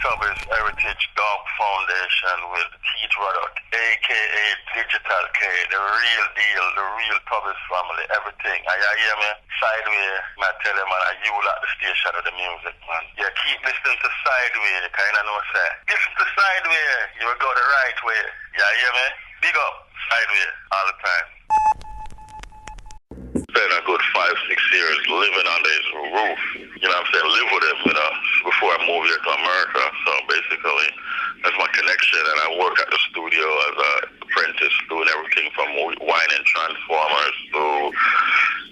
Tubby's Heritage Dog Foundation with Ruddock, a.k.a. Digital K, the real deal, the real Tubby's family, everything. I hear me? Sideway, I tell you, man, you like the station of the music, man. Yeah, keep listening to Sideway, kind of know what I say. Listen to Sideway, you will go the right way. Yeah, hear me? Big up, Sideway, all the time. Spent a good 5-6 years living under his roof. You know what I'm saying? Live with him, you know, before I moved here to America. So basically, that's my connection. And I work at the studio as an apprentice, doing everything from winding transformers to,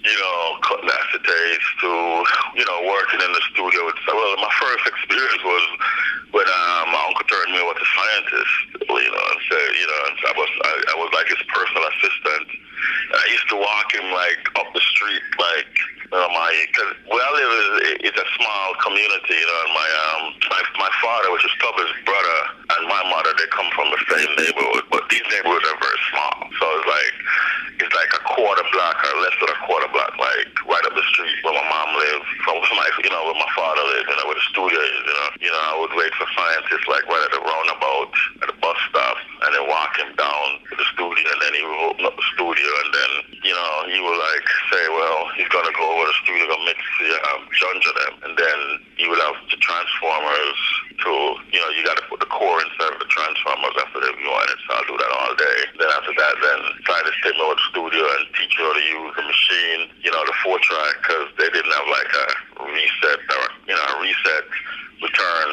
you know, cutting acetates to, you know, working in the studio. Well, my first experience was when my uncle turned me over to scientist, you know, and said, you know, I was like his personal assistant. I used to walk him like up the street, like because where I live is a small community, you know. And my father, which is Tubby's brother, and my mother, they come from the same neighborhood, but these neighborhoods are very small. So it's like a quarter block or less than a quarter block, like right up the street where my mom lives, from you know, where my father lives, you know, where the studio is, you know. You know, I would wait for scientists like right at the roundabout at the bus stop, and then walk him down to the studio, and then he would open up the studio, and then, you know, he would like say, well, he's gonna go over the studio and mix junge them, and then he would have the transformers to, you know, you got to put the core inside of the transformers after the viewing, so I'll do that all day. Then after that, then scientists take me over the studio and teach you how to use the machine, you know, the 4-track, because they didn't have like a reset or, you know, a reset return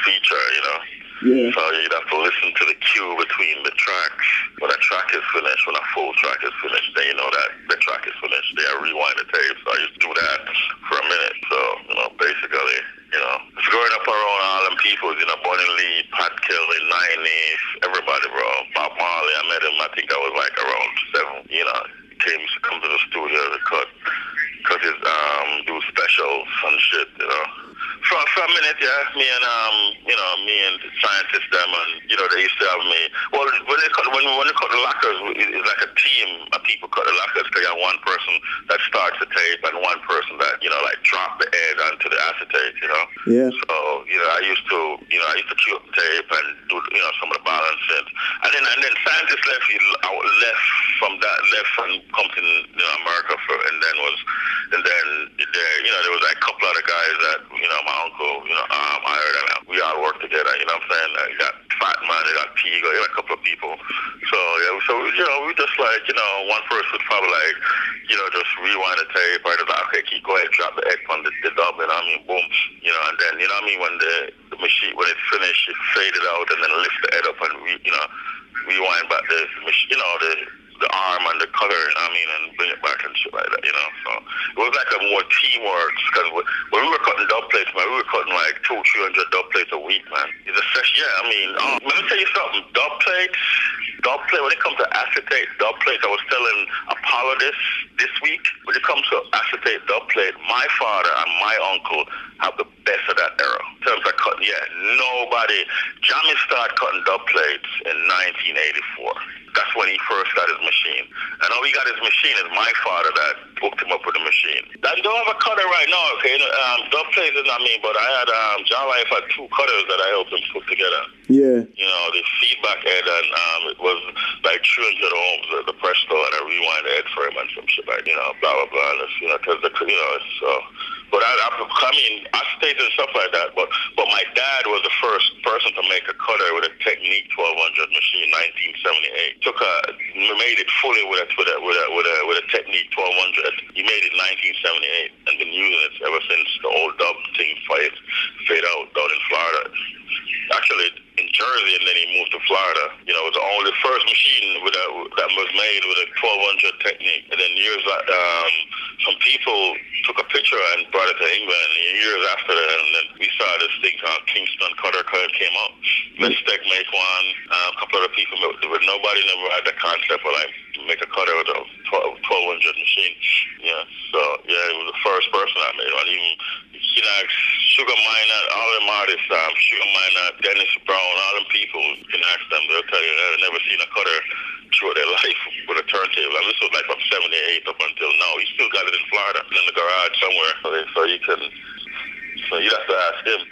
feature, you know. Yeah. So you'd have to listen to the cue between the tracks. When a track is finished, when a full track is finished, then you know that the track is finished. They rewind the tape. So I used to do that for a minute. So, you know, basically, you know, it's growing up around all them people, you know, Bonnie Lee, Pat Kelly, Nine East, everybody, bro. Bob Marley, I met him, I think I was like around 7, you know. He came to come to the studio to cut his, do specials and shit, you know. For a minute, yeah, me and the scientists, them, and, you know, they used to have me. Well, when they cut the lockers, it's like a team of people cut the lockers, because you have one person that starts the tape and one person that, you know, like drop the edge onto the acetate, you know. Yeah. So, you know, I used to cue up the tape and do, you know, some of the balancing. And then scientists left and come to, you know, America and then you know, there was like a couple other guys that, you know, my uncle, you know, hired, and we all worked together, you know what I'm saying? You got Fat Man, you got Tigo, you got a couple of people. So, yeah, you know, we just like, you know, one person would probably like, you know, just rewind the tape, or just like, okay, keep going, drop the egg on the dub, you know what I mean, boom, you know, and then, you know what I mean, when the machine, when it's finished, it faded out, and then lift the head up and, you know, rewind back the machine, you know, the arm and the color, you know what I mean, and bring it back and shit like that, you know. So it was like a more teamwork, because when we were cutting dub plates, man, we were cutting like 200-300 dub plates a week, man. It's a session, yeah, I mean, let me tell you something, dub plate, when it comes to acetate dub plates, I was telling Apollo this week, when it comes to acetate dub plate, my father and my uncle have the best of that era. In terms of cutting, yeah, nobody, Jamie started cutting dub plates in 1984. That's when he first got his machine. And how he got his machine is my father that hooked him up with the machine. I don't have a cutter right now, okay? Dub plates is not me, but I had, John Life had 2 cutters that I helped him put together. Yeah. You know, the feedback head, and it was like 300 ohms, the Presto, and a rewind head frame and some shit like, you know, blah, blah, blah. And you know, because, you know, so. But I mean, acetate and stuff like that. But my dad was the first person to make a cutter with a Technique 1200 machine, 1978. Made it fully with a Technique 1200. He made it 1978 and been using it ever since the old dub thing fade out down in Florida. Actually, in Jersey, and then he moved to Florida. You know, it was the only first machine that was made with a 1200 Technique. And then some people took a picture and brought it to England. And years after that, and then we saw this thing called Kingston cutter came up. Let's make one. A couple other people, but nobody never had the concept of like make a cutter with a 1200 machine. Yeah, so yeah, it was the first person I made one. Even, you know, Sugar Minor, all them artists, Sugar Minor, Dennis Brown, all them people, you can ask them, they'll tell you they've never seen a cutter throughout their life with a turntable. I mean, this was like from 78 up until now. He still got it in Florida, in the garage somewhere. So you have to ask him.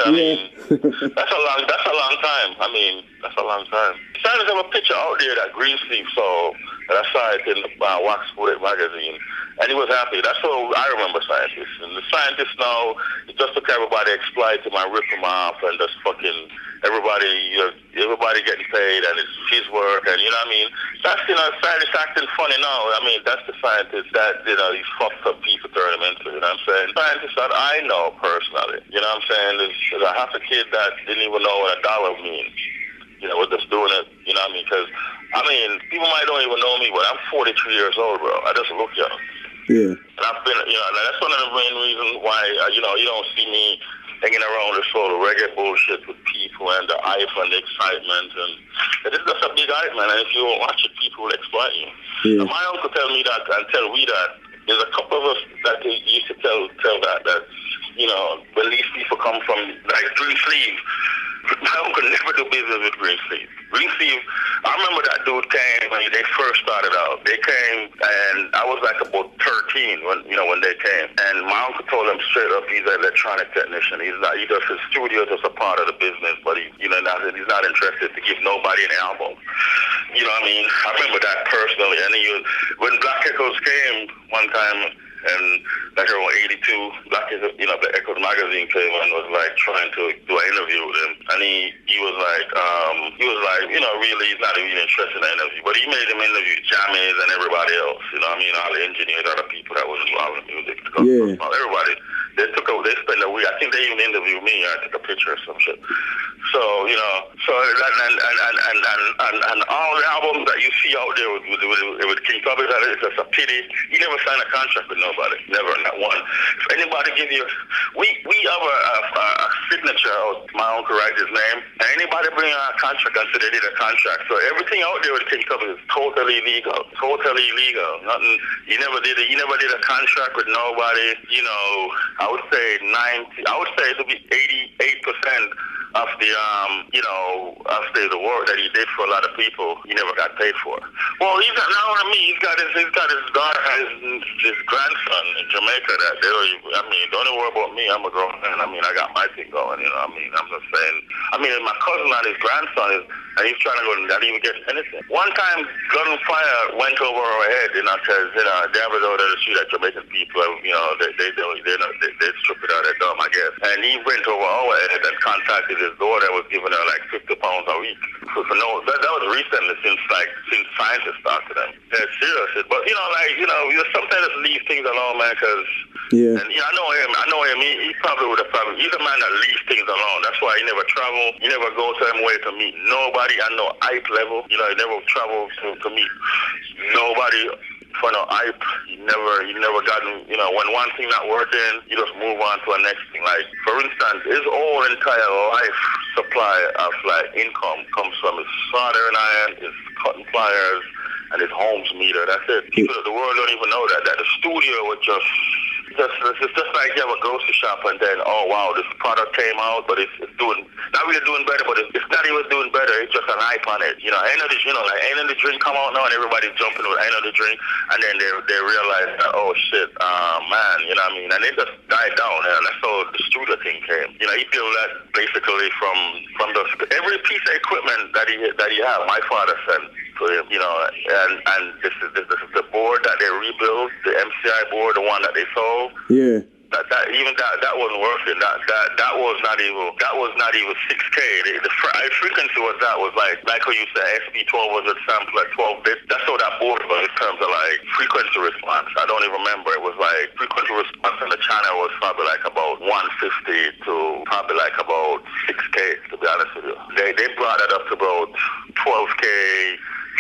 I mean, That's a long time. I mean, that's a long time. Scientists have a picture out there that Greensleeve saw, and I saw it in the Wax Poet magazine, and he was happy. That's how I remember scientists. And the scientists now, it's just took everybody exploit him and rip him off, and just fucking everybody getting paid, and it's his work, and you know what I mean. That's scientists acting funny now. I mean, that's the scientists that these fucked up people turn them into. You know what I'm saying? Scientists that I know personally. You know what I'm saying? There's a half a kid that didn't even know what a dollar means. You know, we're just doing it. You know what I mean? Because people might don't even know me, but I'm 43 years old, bro. I just look young. Yeah. And I've been, that's one of the main reasons why you don't see me hanging around this sort of reggae bullshit with people and the hype and the excitement, and it's just a big hype, man. And if you don't watch it, people will exploit you. Yeah. And my uncle tell me that and tell me that there's a couple of us that they used to tell that when these people come from like Greensleeve, my uncle never do business with Greensleeve. Greensleeve, I remember that dude came when they first started out. They came, and I was like about 13 when they came. And my uncle told them straight up, he's an electronic technician. He does his studio just a part of the business, but he's not interested to give nobody an album. You know what I mean? I remember that personally. And when Black Echoes came one time, and like around 82, Black Echoes, the Echoes magazine came and was like trying to do an interview with him, and he was like, really, he's not even interested in the interview, but he made him interview Jammies and everybody else. You know what I mean? All the engineers, other people that was involved in music. Everybody. They spent a week. I think they even interviewed me. I took a picture or some shit. So and all the albums that you see out there with King Tubby, it's just a pity. He never signed a contract with nobody. Never, not one. If anybody give you, we have a signature of my uncle write his name, and anybody bring a contract until they did a contract. So everything out there with King Tubby is totally illegal. Totally illegal. Nothing. He never did a contract with nobody. I would say 90. I would say it would be 88% of the work that he did for a lot of people, he never got paid for. Well, he's got not only me. He's got his daughter, his grandson in Jamaica. That they don't even, don't worry about me. I'm a grown man. I got my thing going. I'm just saying. My cousin and his grandson and he's trying to go and not even get anything. One time, gunfire went over our head, because they have it out of the street that Jamaican people, they strip it out of dumb, I guess. And he went over our head and contacted his daughter and was giving her like £50 a week. So that was recently since scientists started them. They're serious. But you sometimes just leave things alone, man, because and I know him. He probably would have he's a man that leaves things alone. That's why he never travel. He never go to way to meet nobody at no hype level. He never travel to meet nobody for no hype. He never gotten, when one thing not working, you just move on to the next thing. Like, for instance, his whole entire life supply of income comes from his soldering iron, his cutting pliers, and his homes meter. That's it. People of the world don't even know that the studio would it's just like you have a grocery shop and then, oh wow, this product came out, but it's doing, not really doing better, but it's not even doing better, it's just an hype on it. Ain't of the drink come out now and everybody's jumping with ain't of the drink, and then they realize that, oh shit, man, you know what I mean? And they just died down, and that's how the studio thing came. He built that basically from every piece of equipment that he had, my father sent to him, and this is the board that they rebuilt, the MCI board, the one that they sold. Yeah. That wasn't working. That was not even 6K. The frequency was like how you said SP12 was a sample at 12 bits. That's how that board was in terms of like frequency response. I don't even remember. It was like frequency response on the channel was probably like about 150 to probably like about 6K, to be honest with you. They brought it up to about 12K.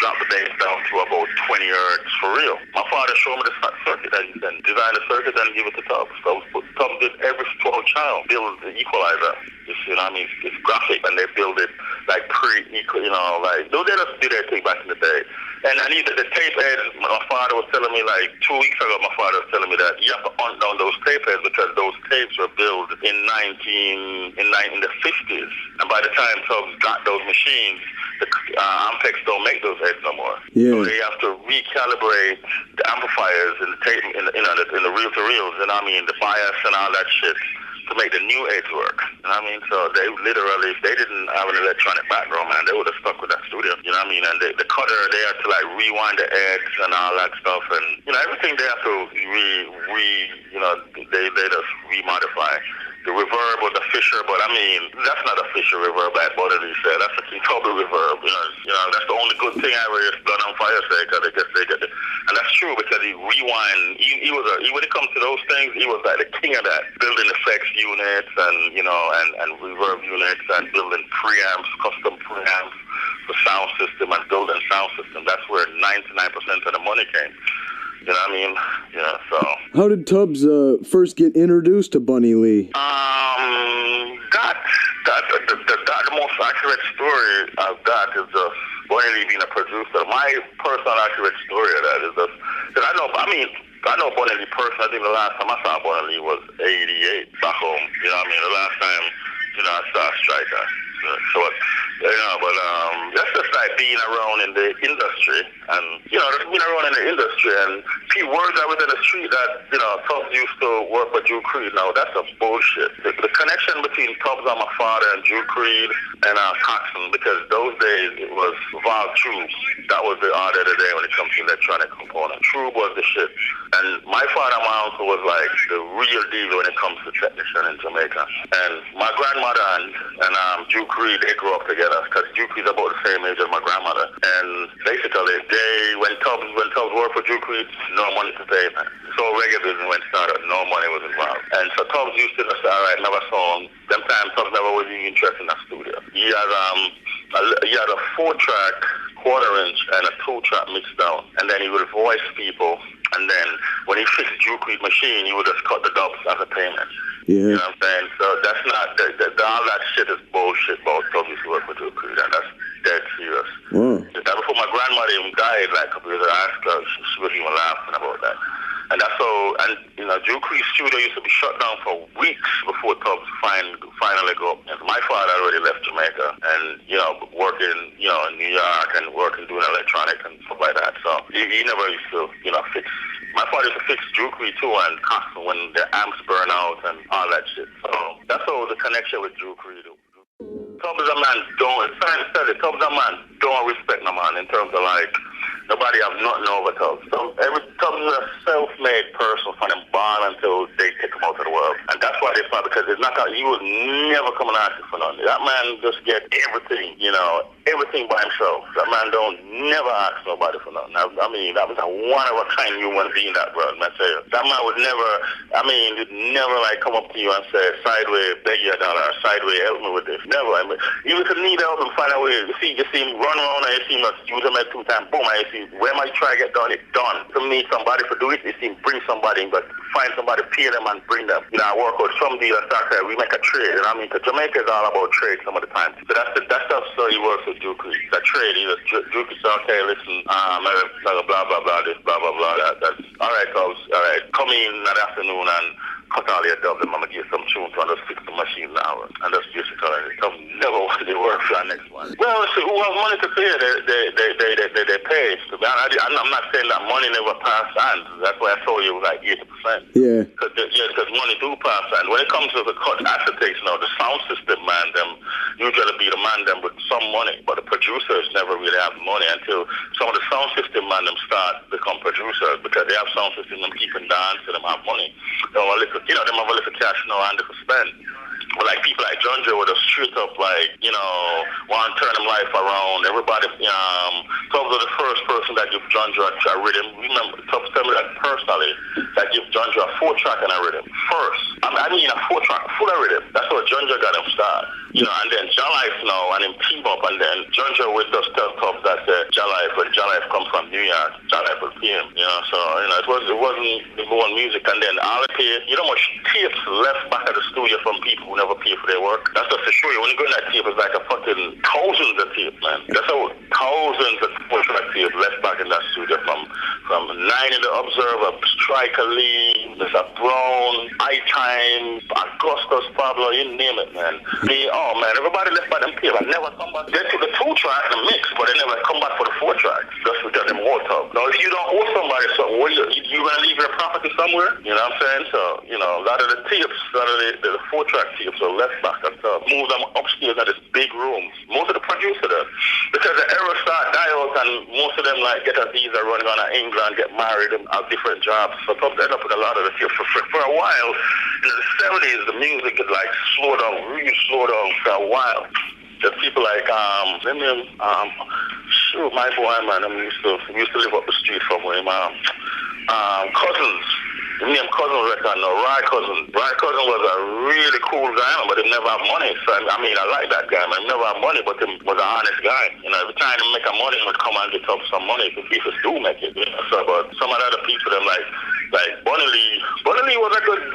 Drop the bass down to about 20 hertz for real. My father showed me the circuit that he then designed the circuit and give it to Tub. So Tub did every 12 channel, build the equalizer. It's graphic, and they build it like pre-equal, they just did their thing back in the day. And I need the tape heads. My father was telling me 2 weeks ago. My father was telling me that you have to hunt down those tape heads because those tapes were built in the 50s. And by the time Tubbs got those machines, the Ampex don't make those heads no more. Yeah. So they have to recalibrate the amplifiers in the tape in the reel to reels, and the bias and all that shit. to make the new age work. You know what I mean? So they literally, if they didn't have an electronic background, man, they would have stuck with that studio. You know what I mean? And the cutter, they had to like rewind the edge and all that stuff, and you know everything they have to they just remodify. The reverb or the Fisher, but I mean, that's not a Fisher reverb, like Bodily said. That's a Tubby reverb. You know, that's the only good thing I ever done on Fire Say, because they get it. And that's true, because he rewind. When it comes to those things, he was like the king of that. Building effects units and, you know, and reverb units and building preamps, custom preamps for sound system and building sound system. That's where 99% of the money came. You know what I mean? Yeah, so. How did Tubbs first get introduced to Bunny Lee? The most accurate story I've got is just Bunny Lee being a producer. My personal accurate story of that is just, because I know Bunny Lee personally. I think the last time I saw Bunny Lee was 88 back home. You know what I mean? The last time, you know, I saw Striker. So, you know, but that's just like being around in the industry, and you know, just being around in the industry, and words that was in the street that, you know, Tubbs used to work with Drew Creed. Now that's a bullshit. The connection between Tubbs and my father and Drew Creed and Coxon, because those days it was Val True. That was the order of the day when it comes to electronic component. True was the shit, and my father and my uncle was like the real deal when it comes to technician in Jamaica. And my grandmother and Drew Creed, they grew up together, because Drew Creed's about the same age as my grandmother. And basically, when Tubbs worked for Drew Creed, no money to pay, man. So reggae business when it started, no money was involved. And so Tubbs used to just say, all right, never saw him. Sometimes Tubbs never was even interested in that studio. He had a 4-track, quarter-inch, and a 2-track mixed down. And then he would voice people. And then when he fixed Drew Creed machine, he would just cut the dubs as a payment. Yeah. You know what I'm saying? So that's not, all that shit is bullshit about Tubbs used to work with Drew Creed, and that's dead serious. Wow. That before my grandmother even died, like a couple years ago, I asked her, she wasn't even laughing about that. And that's so, and you know, Drew Creed's studio used to be shut down for weeks before Tubbs finally go up. And my father already left Jamaica and, you know, working, you know, in New York and working doing electronics and stuff like that. So he never used to, you know, fix. My father used to fix Drew Creed too, and constant when the amps burn out and all that shit. So that's all the connection with Drew Creed. Tubbs is a man Tubbs is a man don't respect no man in terms of like nobody have nothing over Tubbs. Tubbs is a self-made person from them born until they take him out of the world. And that's why they fought, because it's not that he would never come and ask you for nothing. That man just get everything, you know, everything by himself. That man don't never ask nobody for nothing. I mean, that was a one-of-a-kind human being, that brother, man. Tell you. That man would never, he'd never like come up to you and say, sideways, beg you $1, sideways, help me with this. Never. I mean, you could need help and find a way. You see him run around and you see him use him at 2 times, boom, and you see where might try to get done, it's done. To me, somebody to do it, you see him bring somebody, but find somebody, pay them and bring them. You know, I work with some dealers, we make a trade, you know what I mean? Because Jamaica is all about trade some of the time. So that's stuff, so he works with Drew Creed. It's a trade. Drew Creed said, okay, listen, blah, blah, blah, this, blah, blah, blah, that's all right, Tubbs, all right, come in that afternoon and cut all your dubs, and I'm going to give some tunes and just fix the machine now. And that's basically it. Tubbs never wanted to work for our next one. Well, so who has money to pay, they pay. So I'm not saying that money never passed hands. That's why I told you it was like 80%. Yeah. Because money do pass hands. When it comes to the cut acetates, you know, the sound system man, them usually be the man them with some money, but the producers never really have money until some of the sound system man them start become producers, because they have sound system them keeping dance and them have money. They have a little, you know, them have a little cash now and they can spend. But like people like John Joe with a straight up, like, you know, want to turn them life around. Everybody, Tubbs was the first person that give John Joe a rhythm. Remember, Tubbs tell me that personally, that give John Joe a 4-track and a rhythm. First, I mean a 4-track full of rhythm. That's what John Joe got him started. You know, and then Jah Life now, and him team up, and then John Joe would just tell Tubbs that Jah Life, when Jah Life come from New York, Jah Life would pay him. You know, so, you know, it wasn't the one music, and then all the pay, you know how much tapes left back at the studio from people who never pay for their work. That's just to show you. When you go in that tape, it's like a fucking thousands of tapes, man. That's how thousands of 4-track tapes left back in that studio from 9 in the Observer, Striker Lee, Mr. Brown, I-Time, Augustus Pablo, you name it, man. Everybody left by them tape. I never come back. They took the 2-track, the mix, but they never come back for the 4-track. Just to get them hold up. Now, if you don't owe somebody something, you gonna leave your property somewhere? You know what I'm saying? So, a lot of the tapes, a lot of the 4-track tapes are left back and stuff. Move them upstairs in this big room. Most of the producers there. Because the era start die out and most of them get a visa running on to England, get married and have different jobs. So Tubs end up with a lot of the tapes. For a while, in the 70s, the music had slow down, really slow down for a while. There's people like, my boy, man, we used to live up the street from him, Cousins. His name Cousin record now, Rye Cousin. Rye Cousin was a really cool guy, but he never had money. So, I like that guy, man. He never had money, but he was an honest guy. Every time he make a money, he would come and get up some money. The people do make it, So, but some of the other people, them like Bunny Lee was a good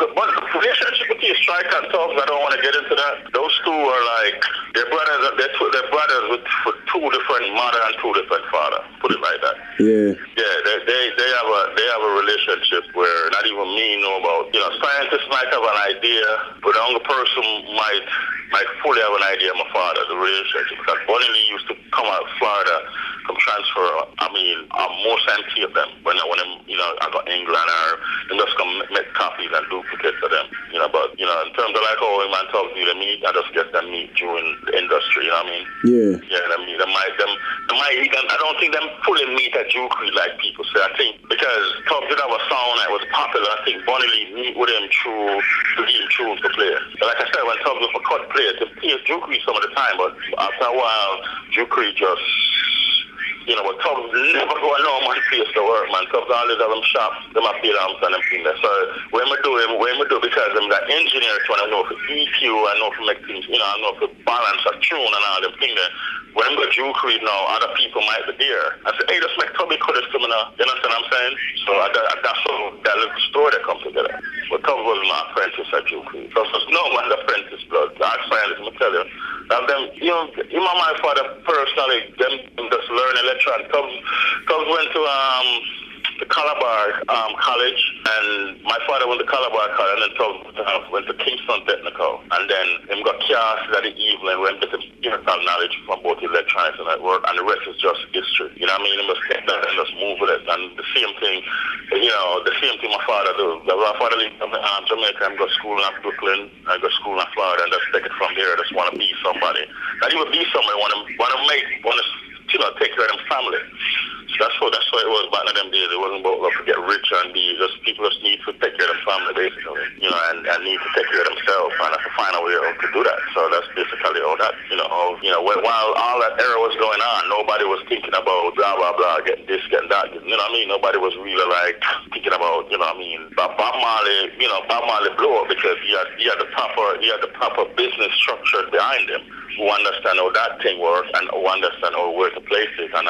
relationship with his Striker and Tubbs. I don't want to get into that. Those two are they're brothers. They're brothers with two different mother and two different father. Put it like that. Yeah. Yeah. They have a relationship where not even me know about. Scientists might have an idea, but the only person might fully have an idea of my father, the relationship. Because Bunny Lee used to come out of Florida, come transfer. Most empty of them when I got England or they just come make copies and duplicates of them. But in terms of him and Tubbs need to meet, I just get them meet during the industry. You know what I mean? Yeah. Yeah. They might even. I don't think them fully meet at Juke like people say. I think because Tubbs did have a sound that was popular. I think Bunny Lee meet with him to give him tunes to play. But like I said, when Tubbs was a cut player, they played Juke some of the time, but after a while, Juke just. But Tubbs never go no man place to work, man. Tubbs always have them shops, them up here and them things there. So when we do because I'm that engineer trying to know for EQ, I know for make things, I know for balance a tune and all them things there. When I'm going to Juke now, other people might be there. I say, hey, just make Tubby cut this to me now. You understand what I'm saying? So that's how that little story that comes together. But Tubbs was my apprentice at Juke. So there's no man's apprentice, blood. Ask scientists, let me tell you. Now them, even my father personally, them just learn electronics. Tubbs went to the Calabar College, and my father went to Calabar College, and then Tubbs went to Kingston Technical, and then him got cast at the evening when he get technical knowledge from both electronics and that work, and the rest is just history. You know what I mean? He must take that and just move with it, and the same thing my father do. My father lived in Jamaica, I go to school in Brooklyn, I go to school in Florida, and just take it from there. I just want to be somebody. Not even be somebody, want to take care of them family. So that's what it was back in them days. It wasn't about to get rich and people just need to take care of their family basically, and need to take care of themselves and have to find a way to do that. So that's basically all that, while all that era was going on, nobody was thinking about blah blah blah, getting this, getting that. You know what I mean? Nobody was really thinking about, Bob Marley blew up because he had the proper business structure behind him. Who understand how that thing works and who understand where to place it, and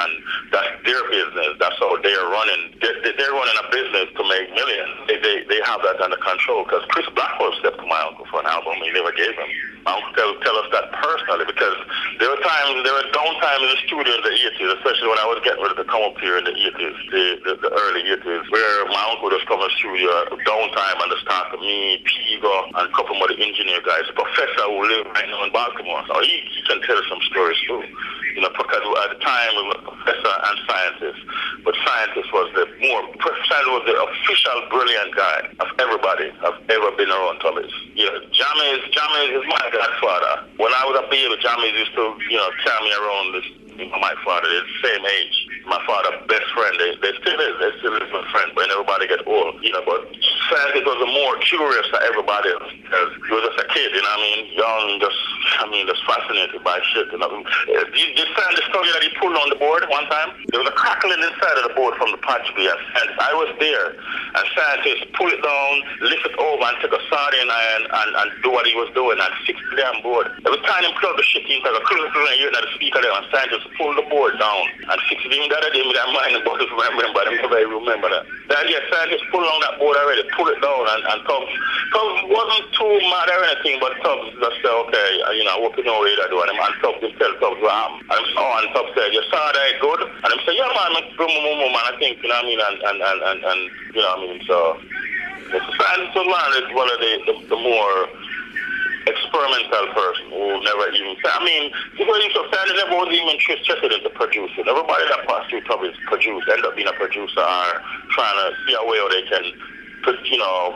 that's their business. That's how they're running. They're running a business to make millions. They have that under control. Because Chris Blackwell stepped to my uncle for an album. He never gave him. My uncle tell us that personally because there were downtime in the studio in the 80s, especially when I was getting ready to come up here in the 80s, the early 80s, where my uncle just come in the studio downtime and just start to me, Pigo, and a couple of the engineer guys. Professor who live right now in Baltimore. So he can tell us some stories too. Because at the time we were professor and scientist, but scientist was the official brilliant guy of everybody I've ever been around Thomas. Jammies is my godfather. When I was a baby, Jammies used to, carry me around my father. They're the same age. My father's best friend. They still is my friend, but everybody get old. But scientist was more curious than everybody else because he was just a kid, young, just just fascinated by shit. You found the story that he pulled on the board one time? There was a crackling inside of the board from the patch B, and I was there. And scientists pull it down, lift it over, and take a soldering iron and do what he was doing, and fix the damn board. Every time he plug the shit in, like a critical and hear that the speaker there, and scientists pull the board down and fix it. Even the other day, me that mind about it, remember that. Then, yeah, scientists pull on that board already, pull it down, and Tubbs wasn't too mad or anything, but Tubbs just said, okay, I hope you know what you're doing. And Tubbs himself, Tubbs, and Tubbs said, you saw that good? And I said, yeah, man, I think, you know what I mean, and you know what I mean, so scientists is one of the more experimental person who never even, scientists never was even interested in the producing. Everybody that passed through Tubby's produce end up being a producer or trying to see a way how they can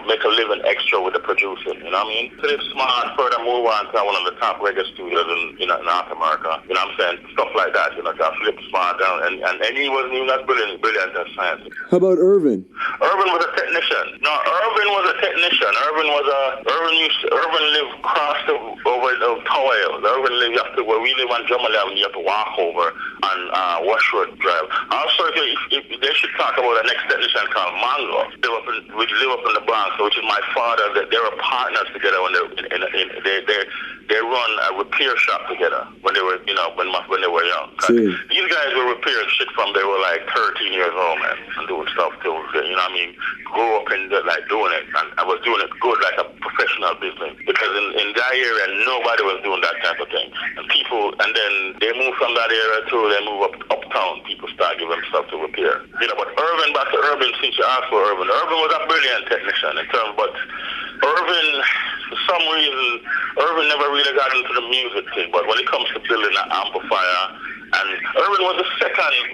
make a living extra with the producing, you know what I mean? Flip Smart further move on to one of the top reggae studios in North America, you know what I'm saying? Stuff like that, got Flip Smart down, and he wasn't even as brilliant as science. How about Irvin? Irvin was a technician. No, Irvin was a technician. Irvin lived across over the Tower. Irvin lived where we live on Drummond Avenue, you have to walk over on Washwood Drive. Also, if they should talk about the next technician called Mongo. Live up in the Bronx, which is my father. They were partners together when they run a repair shop together when they were when they were young. These guys were repairing shit from they were like 13 years old, man, and doing stuff too. You know what I mean? Grew up in doing it, and I was doing it good like a professional business because in that area nobody was doing that type of thing. And then they moved from that area too. They moved uptown. People start giving them stuff to repair. But back to Irvin, since you asked for Irvin was a brilliant technician but Irvin, for some reason, Irvin never really got into the music thing. But when it comes to building an amplifier, and Irvin was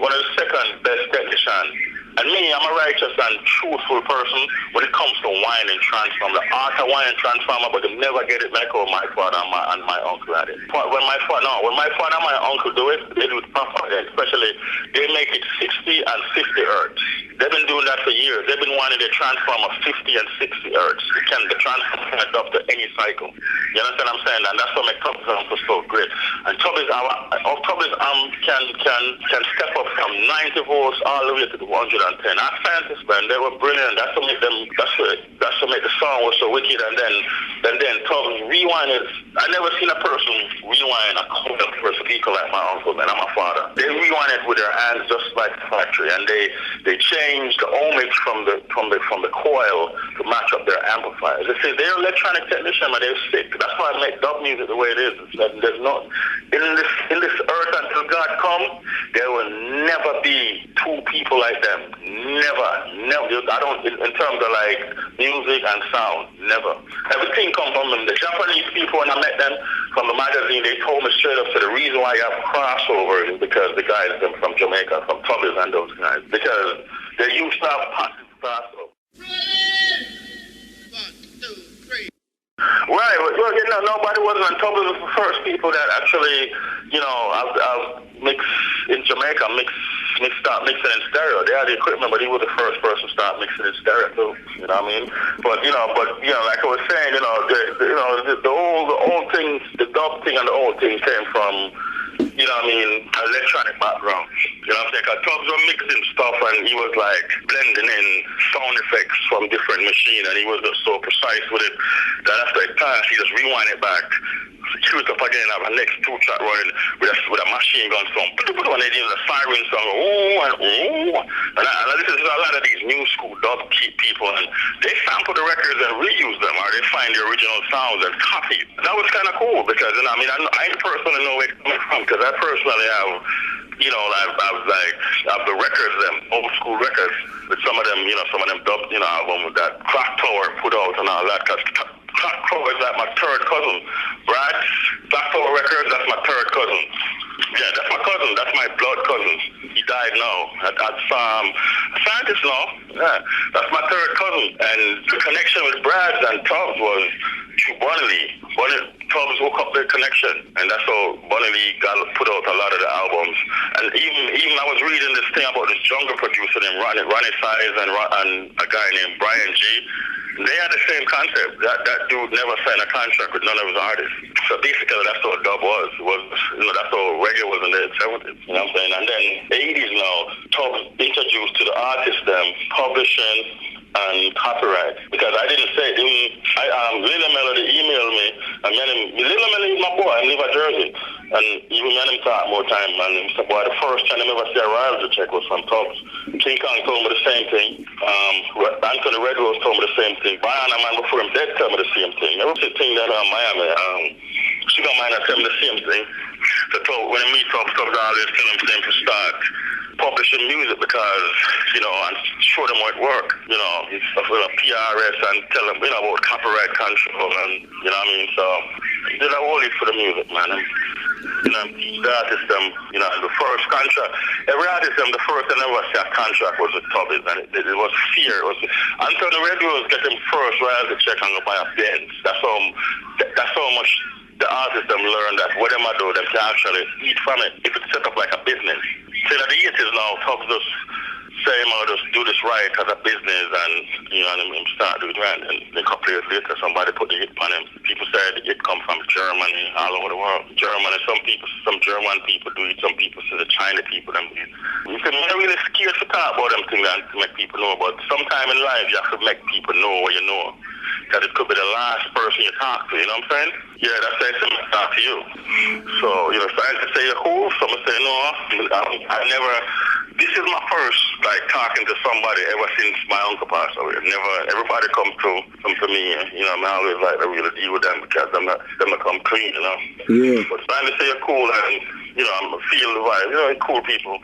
one of the second best technicians. And me, I'm a righteous and truthful person when it comes to wine and transformer. The art of wine and transformer, but they never get it like how my father and my uncle had it. When my father and my uncle do it, they do it proper. Especially, they make it 60 and 50 hertz. They've been doing that for years. They've been wanting the transformer 50 and 60 hertz. The transformer can adapt to any cycle. You understand what I'm saying? And that's what makes Tubby's amp so great. And Tubby's amp can step up from 90 volts all the way to the 110. Our scientists, man, they were brilliant. That's what make the song was so wicked. And then Tubby rewind it. I never seen a person rewind a coil for people like my uncle, man, and my father. They rewind it with their hands just like the factory, and they changed the ohmics from the coil to match up their amplifiers. They say they're electronic technician, but they're sick. That's why I make dub music the way it is. There's not in this earth until God come, there will never be two people like them. Never. I don't in terms of like music and sound. Never. Everything comes from them. The Japanese people, when I met them from the magazine, they told me straight up, so the reason why you have crossovers is because the guys from Jamaica, from Tubby's and those guys, because they used to have passive crossover. Right. Well, nobody wasn't on Tubby was the first people that actually, I've mixed in Jamaica, start mixing in stereo. They had the equipment, but he was the first person to start mixing in stereo too. You know what I mean? But like I was saying, the old thing, the dub thing and the old thing came from, electronic background. You know what I'm saying? Because Tubbs were mixing stuff and he was like blending in sound effects from different machines, and he was just so precise with it that after a pass, he just rewind it back, cue it up again, have a next 2-track running with a machine gun song. And they did a siren song, and I listen to a lot of these new school dub people, and they sample the records and reuse them, or they find the original sounds and copy it. That was kind of cool because, I personally know where it comes from, because I personally have, I've the records, them old school records, with some of them dub, album with that Clock Tower put out and all that, because Clock Tower is like my third cousin. Brad, Clock Tower Records, that's my third cousin. Yeah, that's my cousin. That's my blood cousin. He died now. That's a scientist now. Yeah, that's my third cousin. And the connection with Brad and Tubbs was through Bunny. Tubbs woke up the connection, and that's how Bunny Lee got put out a lot of the albums. And even I was reading this thing about this jungle producer named Ronnie Size and a guy named Brian G. They had the same concept. That dude never signed a contract with none of his artists. So basically, that's what dub was. That's how reggae was in the 70s. You know what I'm saying? And then 80s now, Tubbs introduced to the artists them publishing and copyright, because I didn't say it. Lila Melody emailed me, and Lila Melody is my boy. I live in Jersey, and even when him talk more time, and he said, boy, the first time I ever see a royalty check was from Tubbs. King Kong told me the same thing. Anthony Red Rose told me the same thing. Brian, a man before him dead, told me the same thing. Every thing that Miami, Sugar Miner told me the same thing. So when I meet Tubbs, I always tell him to start publishing music, because, and show them how it work, it's stuff with a PRS, and tell them, about copyright control, and, you know what I mean, so, did I hold it for the music, man, and, teach the artist them, the first contract, every artist them, the first I never see a contract was with Tubby, and it was fear, Anthony Red Rose get him first royalty check and go buy a Benz, that's how much the artists them learn that what them do, them can actually eat from it, if it's set up like a business. So that the 80s now, Tubbs just say, just do this right as a business, and, and start doing it right. And a couple years later, somebody put the hit on him. People said the hit come from Germany, all over the world. Germany, some German people do it, some people say the China people them do it. You can really scared to talk about them things and to make people know, but sometime in life you have to make people know what you know. That it could be the last person you talk to, you know what I'm saying? Yeah, that's why someone talk to you. So, scientists say you're cool, someone say no. I never, this is my first, talking to somebody ever since my uncle passed away. Everybody come to me, I'm always I really deal with them, because them not come clean, Yeah. But scientists say you're cool, and, I'm feel the vibe, cool people.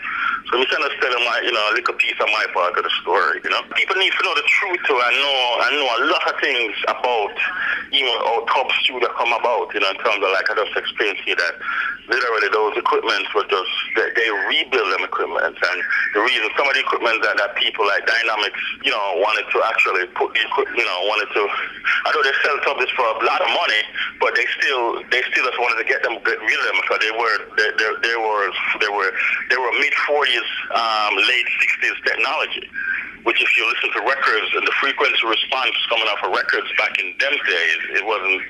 So we kind of tell them, a little piece of my part of the story, People need to know the truth too. I know a lot of things about, how Top Studio come about, in terms of, I just explained to you that literally those equipments were just, they rebuild them equipment, and the reason some of the equipment that people like Dynamics, wanted to actually put the equipment, wanted to, I know they sell Tubbies for a lot of money, but they still just wanted to get rid of them, because they were mid-40s, late 60s technology, which if you listen to records and the frequency response coming off of records back in them days, it wasn't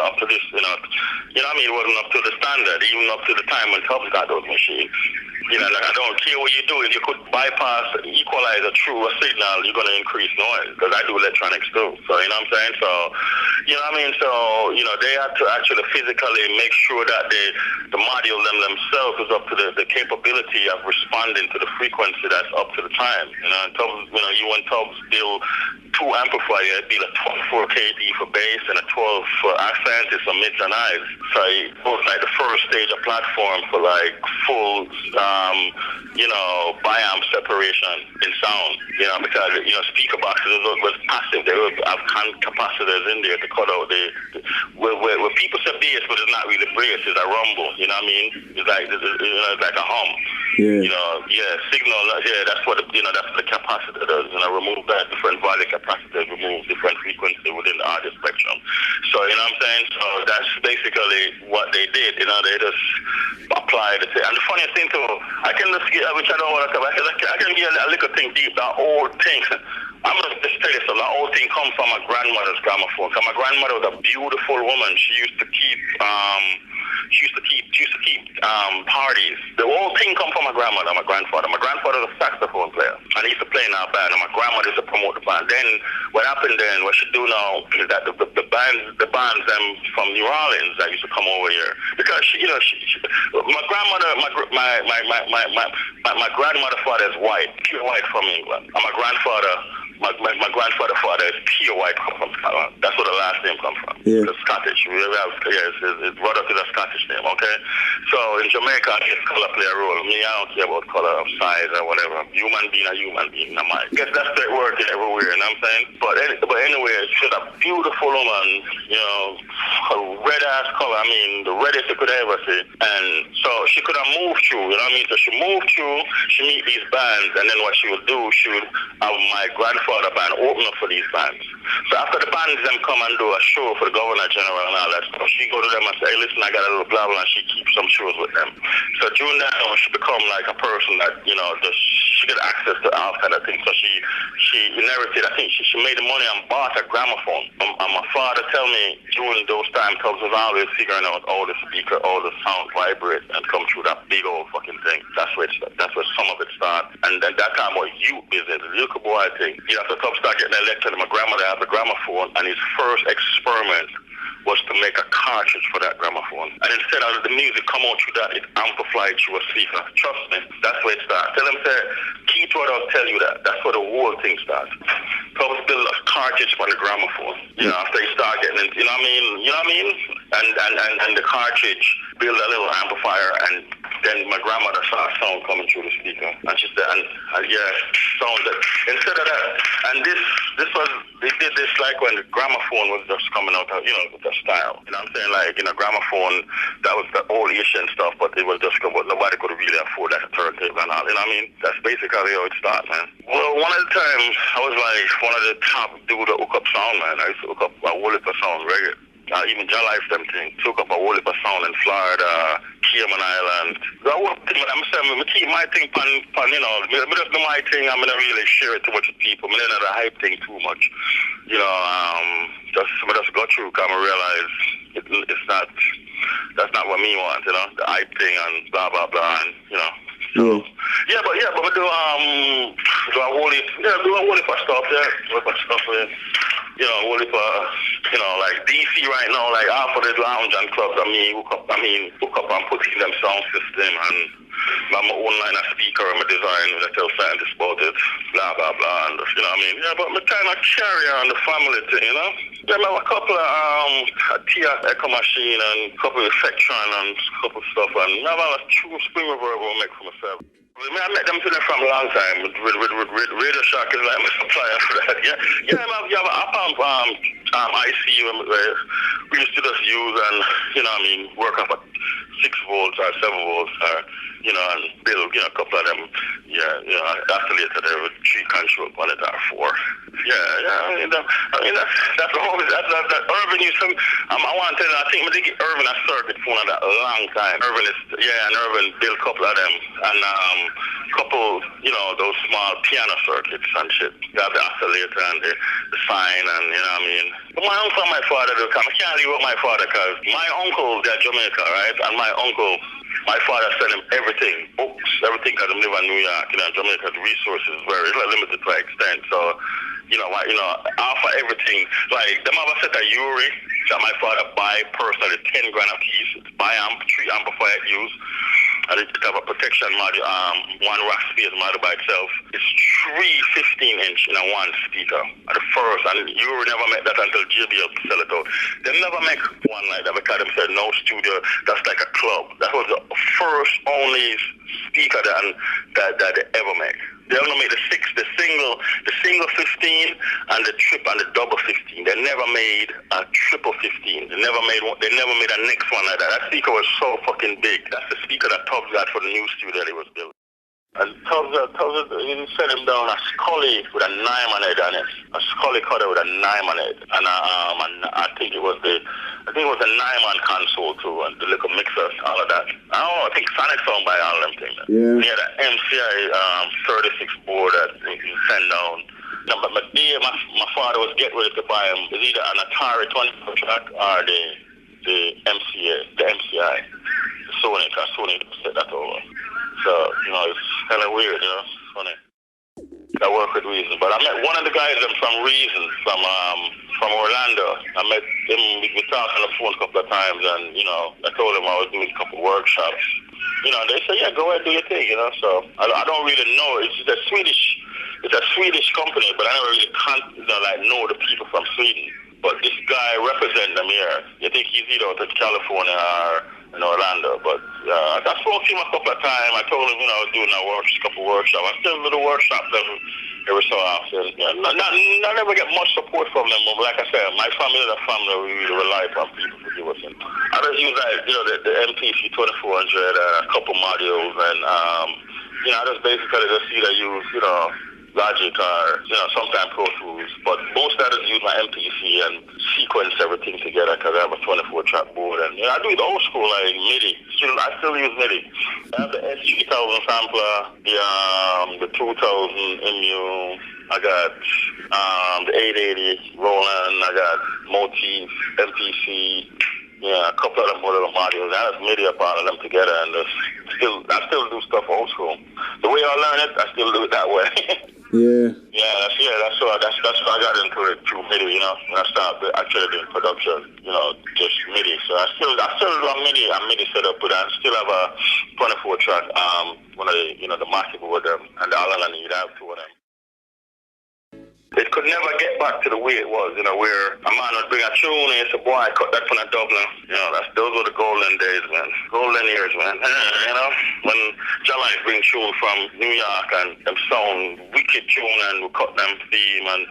up to this, it wasn't up to the standard, even up to the time when Tubbs got those machines. I don't care what you do. If you could bypass, equalize a true signal, you're going to increase noise, because I do electronics too. So, you know what I'm saying? So, So, they had to actually physically make sure that the module themselves is up to the capability of responding to the frequency that's up to the time. Tubbs, you want Tubbs build two amplifiers, it'd be a 12 kD for bass and a 12 for accent, it's a mids and highs. So it was the first stage of platform for full biamp separation in sound, because, speaker boxes was passive. They would have capacitors in there to cut out where people say bass, but it's not really bass, it's a rumble, you know what I mean? It's like a hum. Yeah. Signal, that's what that's what the capacitor does, remove that different volume capacitor, remove different frequency within the audio spectrum. So, you know what I'm saying? So that's basically what they did, they just applied it. And the funniest thing too, I can just get, which I don't want to cover, I can get a little thing deep, that old thing. I'm going to just tell you something, that old thing comes from my grandmother's gramophone, because my grandmother was a beautiful woman. She used to keep parties. The whole thing come from my grandmother and my grandfather. My grandfather was a saxophone player, and he used to play in our band, and my grandmother used to promote the band. Then what happened then, what she do now is that the bands from New Orleans that used to come over here, because my grandmother, my grandmother father is white, pure white from England, and my grandfather father is pure white from Scotland. That's where the last name comes from. Yeah. It's Scottish. Ruddock is a Scottish name, okay? So in Jamaica, yes, color play a role. Me, I don't care about color of size or whatever. Human being, I guess that's the word everywhere, you know what I'm saying? But anyway, she's a beautiful woman, her red-ass color, the reddest you could ever see. And so she could have moved through, you know what I mean? So she moved through, she meet these bands, and then what she would do, she would have my grandfather father band open up for these bands. So after the bands them come and do a show for the governor general and all that stuff, she go to them and say, hey, listen, I got a little blah blah, and she keeps some shows with them. So during that time, she become like a person that, you know, just she get access to all kind of things. So she inherited, I think she made the money and bought a gramophone. And my father tell me during those times, Tubbs was always figuring out all the speaker, all the sound vibrate and come through that big old fucking thing. That's where some of it started. And then that time was youth business, the little boy thing. You know, so Tubbs started getting elected, my grandmother had the gramophone, and his first experiment was to make a cartridge for that gramophone. And instead of the music come out through that, it amplified through a speaker. Trust me, that's where it starts. Tell them, say, keep what I'll tell you that. That's where the whole thing starts. Tubbs built a cartridge for the gramophone. You know, after he started getting it, you know what I mean? And the cartridge built a little amplifier, and then my grandmother saw a sound coming through the speaker. And she said, and yeah, sound that. Instead of that, and they did this like when the gramophone was just coming out of, you know, with the style. You know what I'm saying? Like, you know, gramophone, that was the old Asian stuff, but it was just, nobody could really afford that turntable and all. You know what I mean? That's basically how it started, man. Well, one of the times, I was like one of the top dudes that hook up sound, man. I used to hook up a whole heap of sound reggae. Even John Life them thing. Took up a whole heap of sound in Florida, Cayman Island. The whole thing, I'm saying, me keep my thing pan, you know, me just do my thing, I'm not really share it too much with people. Me not the hype thing too much. You know, just go through, come and realize it's not, that's not what me want, you know, the hype thing and blah, blah, blah, and, you know. So, yeah, but we do a whole heap of stuff, you know, whole heap of, you know, like DC right now, like half of the lounge and clubs, hook up and put in them sound system, and I'm my own line of speaker and my design, and I tell scientists about it, blah, blah, blah, and you know what I mean? Yeah, but me kind of carry on the family thing, you know? Yeah, I have a couple of TS Echo Machine and a couple of Effectron and a couple of stuff, and I have a true spring reverb I'll make for myself. I met them from a long time with Radio Shack is like my supplier for that. You have an up IC we used to just use and, you know what I mean, work up at 6 volts or 7 volts or, you know, and build, you know, a couple of them, you know, oscillator there with 3 control on it or 4. I mean, that's the whole, that Irvin used to, I want to tell you, I think we did get Irvin a circuit phone on that a long time. And Irvin built a couple of them, and couple, you know, those small piano circuits and shit. You have the oscillator and the sine and, you know what I mean? But my uncle and my father do come. I can't leave with my father because my uncle, they're Jamaica, right? And my father sent him everything, books, everything, because I live in New York, you know, Jamaica, the resources very limited to extent. So, you know, offer everything. Like, them have a set of Uri that my father buy personally, 10 grand a piece. It's buy 3 amplifier use. And it have a protection module, one rack space module by itself. It's 3 15-inch in a one speaker. At the first, and you never make that until JBL sell it out. They never make one like that because they said no studio, that's like a club. That was the first only speaker that they ever make. They only made the single 15 and the trip and the double 15. They never made a triple 15. They never made a next one like that. That speaker was so fucking big. That's the speaker that Tubbs got for the new studio that he was building. And Tubbs he sent him down a Scully with a 9-man head on it. A Scully cutter with a 9-man head. And I think it was a 9-man console too, and the little mixer, all of that. I think Sonic Sound by all them things. Yeah. He had an MCI 36 board that he sent down. No, but my father was getting ready to buy him. It's either an Atari 24 track or the MCI. The Sony, because Sony set that over. So, you know, it's kind of weird, you know, it's funny. I work with Reason, but I met one of the guys from Reason, from Orlando. I met him, we talked on the phone a couple of times, and, you know, I told him I was doing a couple of workshops. You know, they said, yeah, go ahead, do your thing, you know, so I don't really know. It's a Swedish company, but I don't really know the people from Sweden. But this guy represents them here. You think he's either out of California or in Orlando, but I spoke to him a couple of times. I told him, you know, I was doing a couple workshops. I still do the workshops every so often. Yeah, I never get much support from them, but like I said, my family is a family we really rely upon people to give us. I just use the MPC 2400, a couple modules, and you know, I just basically just either use, you know, Logic or, sometimes Pro Tools. But most of it use my MPC and sequence everything together because I have a 24-track board. And I do it old school, like MIDI. I still use MIDI. I have the S3000 sampler, the 2000 MU. I got the 880 Roland. I got Motif, MPC. Yeah, a couple of them little modules. I have MIDI up all of them together, and I still do stuff old school. The way I learn it, I still do it that way. Yeah. That's how I got into it through MIDI. When I started actually doing production, just MIDI. So I still do a MIDI setup, but I still have a 24-track. One of the massive with them, and all I need, I have two of them. It could never get back to the way it was, where a man would bring a tune and you say, boy, I cut that from a Dublin. Those were the golden days, man. Golden years, man. When Jamaica bring tune from New York and them sound wicked tune and we cut them theme and,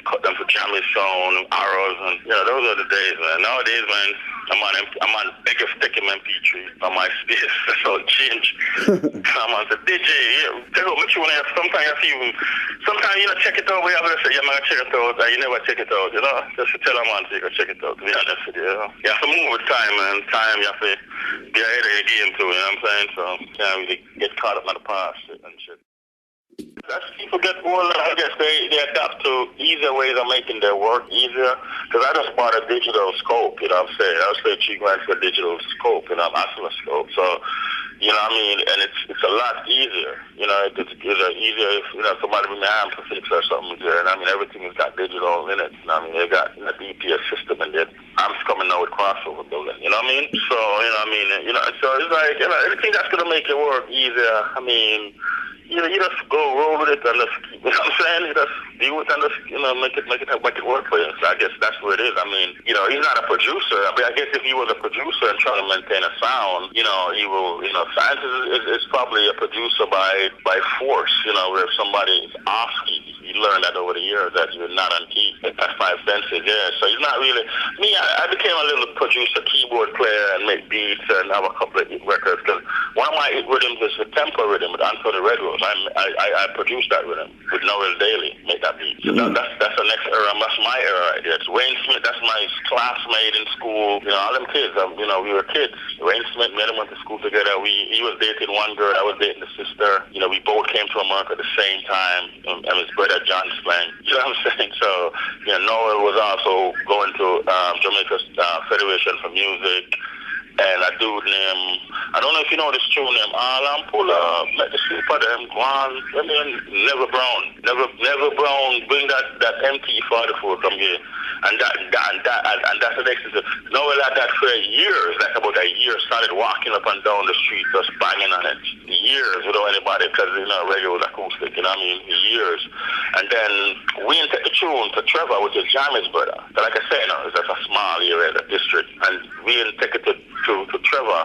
cut them for Jamaica sound, arrows, and, those are the days, man. Nowadays, man, I'm on bigger stick in MP3 on my space. That's all changed. I'm on the DJ, take out my tune. Sometimes check it out. We have to say, yeah, man, check it out. You never check it out, Just to tell a man to check it out, to be honest with you, You have to move with time, man. Time, you have to be ahead of your game, too, you know what I'm saying? So, you can't really get caught up in the past and shit. As people get older, I guess they adapt to easier ways of making their work easier. Because I just bought a digital scope, you know what I'm saying? I was paying $3 for a digital scope, oscilloscope. So, and it's a lot easier. It's easier if, somebody with my arm to fix or something there. And everything has got digital in it. They got a DPS system in it. I'm coming now with crossover building, So, so it's like, anything that's going to make your work easier, you just go roll with it and just, you know what I'm saying? You just deal with it and just, make it work for you. So I guess that's what it is. He's not a producer. I guess if he was a producer and trying to maintain a sound, he will, Science is probably a producer by force, where if somebody is off key, you learn that over the years that you're not on key. That's 5 senses, yeah. So he's not really, I became a little producer, keyboard player and make beats and have a couple of hit records because one of my hit rhythms is the tempo rhythm with Anthony Redwood. I produced that rhythm with Noel Daly, make that beat. So that's the next era. That's my era right there. It's Wayne Smith, that's my classmate in school. All them kids, we were kids. Wayne Smith, me and him went to school together. He was dating one girl, I was dating the sister. We both came to America at the same time. And his brother John Splang. You know what I'm saying? So, Noel was also going to Jamaica's Federation for Music. And a dude named, I don't know if you know this tune named Alan Puller, let the super them go on, Never Brown. Never Brown, bring that MT44 from here. And that's the next thing. Noel had that for years, like about a year, started walking up and down the street, just banging on it. Years without anybody, because, reggae was acoustic, years. And then we take the tune to Trevor, which is Jamie's brother. But like I said, it's just a small area, the district. And we take it to Trevor,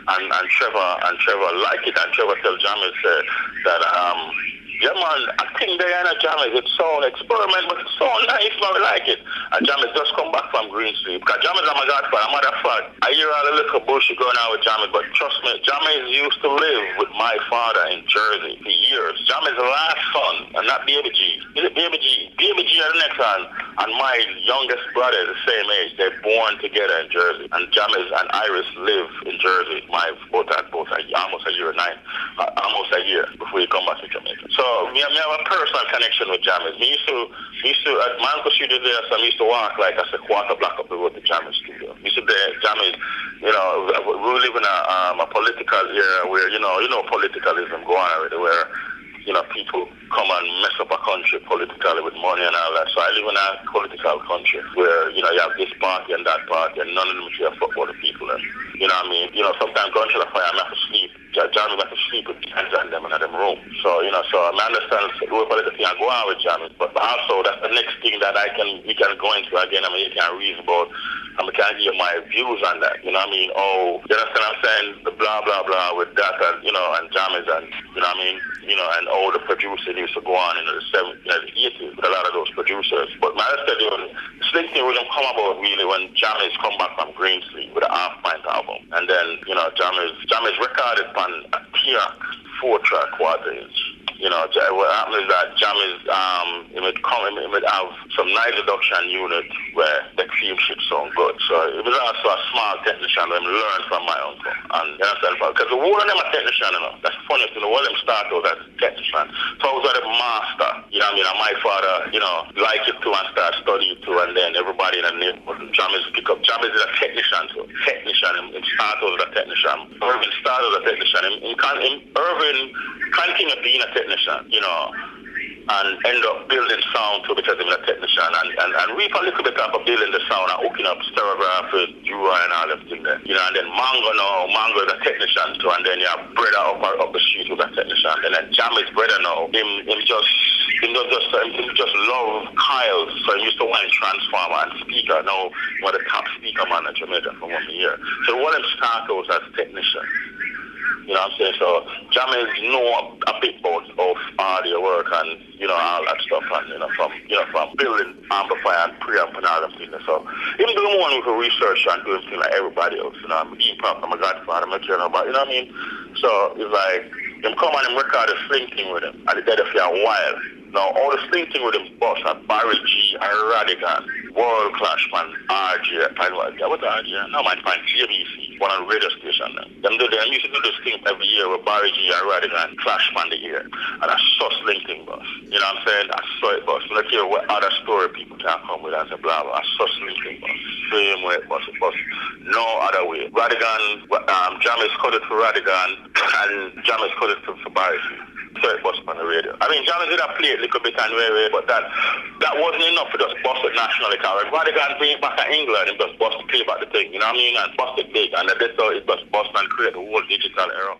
and Trevor like it, and Trevor tell Jamie that yeah man, I think Diana Jamie, it's so experiment, but it's so nice, man, we like it. And Jamie just come back from Green Street, because Jamie's my godfather. Matter of fact, I hear all the little bullshit going on with Jamie, but trust me, Jamie used to live with my father in Jersey for years. Jamie's the last son, and not Baby G. Baby G are the next son, and my youngest brother is the same age. They're born together in Jersey, and Jamie's and Iris live in Jersey. Both almost a year almost a year before you come back to Jamaica. So me have a personal connection with Jammies. Me used to at my uncle studio there, so I used to walk like I said quarter block up the road to Jammies studio. Used to there, Jammies, we live in a political era where politicalism go on already, where people come and mess up a country politically with money and all that. So I live in a political country where, you have this party and that party and none of them care for the people. And, sometimes gunshot fire, I have to sleep. Johnny have to sleep with hands on them in them room. So, so I understand the political thing I go on with Johnny, but also that's the next thing that we can go into again. You can reason about, I can give you my views on that. You understand what I'm saying? The blah, blah, blah with that and, and Johnny's and, and all the producers used to go on in the 70s, the 80s with a lot of those producers. But my study, the slick thing will come about really when Johnny's come back from Green Street with a half-pint album. And then, Johnny's recorded on a T-Rock 4-track quad range. You know, what happens is that Jam is, it would have some nice reduction unit where the theme should sound good. So it was also a small technician who learned from my uncle. And you understand, because the whole of them are technician, you know. That's funny, you know, all of them start out as technician. So I was a master, you know what I mean? And my father, you know, liked it too and started studying too, and then everybody in the neighborhood, Jam is pick up. Jam is a technician too. Technician, him start out as a technician. Irvin started as a technician. Irvin continued being a technician, you know, and end up building sound too because he's a technician and reap a little bit of building the sound and hooking up stereography, Jura and all them things there. You know, and then Mango is a technician too, and then you have Brother up the street with a technician, and then Jam is brother now. Him just love Kyle, so he used to want transformer and speaker. Now one of the top speaker man in Jamaica for 1 year. So one of them start out as technician. You know what I'm saying? So Jammers know a bit about of audio work and, you know, all that stuff, and from building amplifier and preamp and all them things. So even though I'm one who can research and do everything like everybody else, you know, I'm being proud of my godfather, I'm you know, but you know what I mean? So it's like them come on and record a sling thing with him and they did it for a while. Now all the sling thing with him boss are Barry G and Ruddock, World Clash man, RJ, what's RJ? No man, find JBC, one on the radio station. Them used to do this thing every year with Barry G and Ruddock and Clash man the year. And I saw sling thing boss. You know what I'm saying? I saw it boss. Let's hear what other story people can come with and say blah blah. I saw sling thing boss. Same way boss, no other way. Ruddock, Jam is coded for Ruddock and Jam is coded for Barry G. Third bus on the radio. I mean, John did have played a little bit anyway, but that wasn't enough for just bust it nationally. When Ruddock bring it back to England and just bust to play back the thing, you know what I mean? And bust it big, and that's how it just bust and create the whole digital era.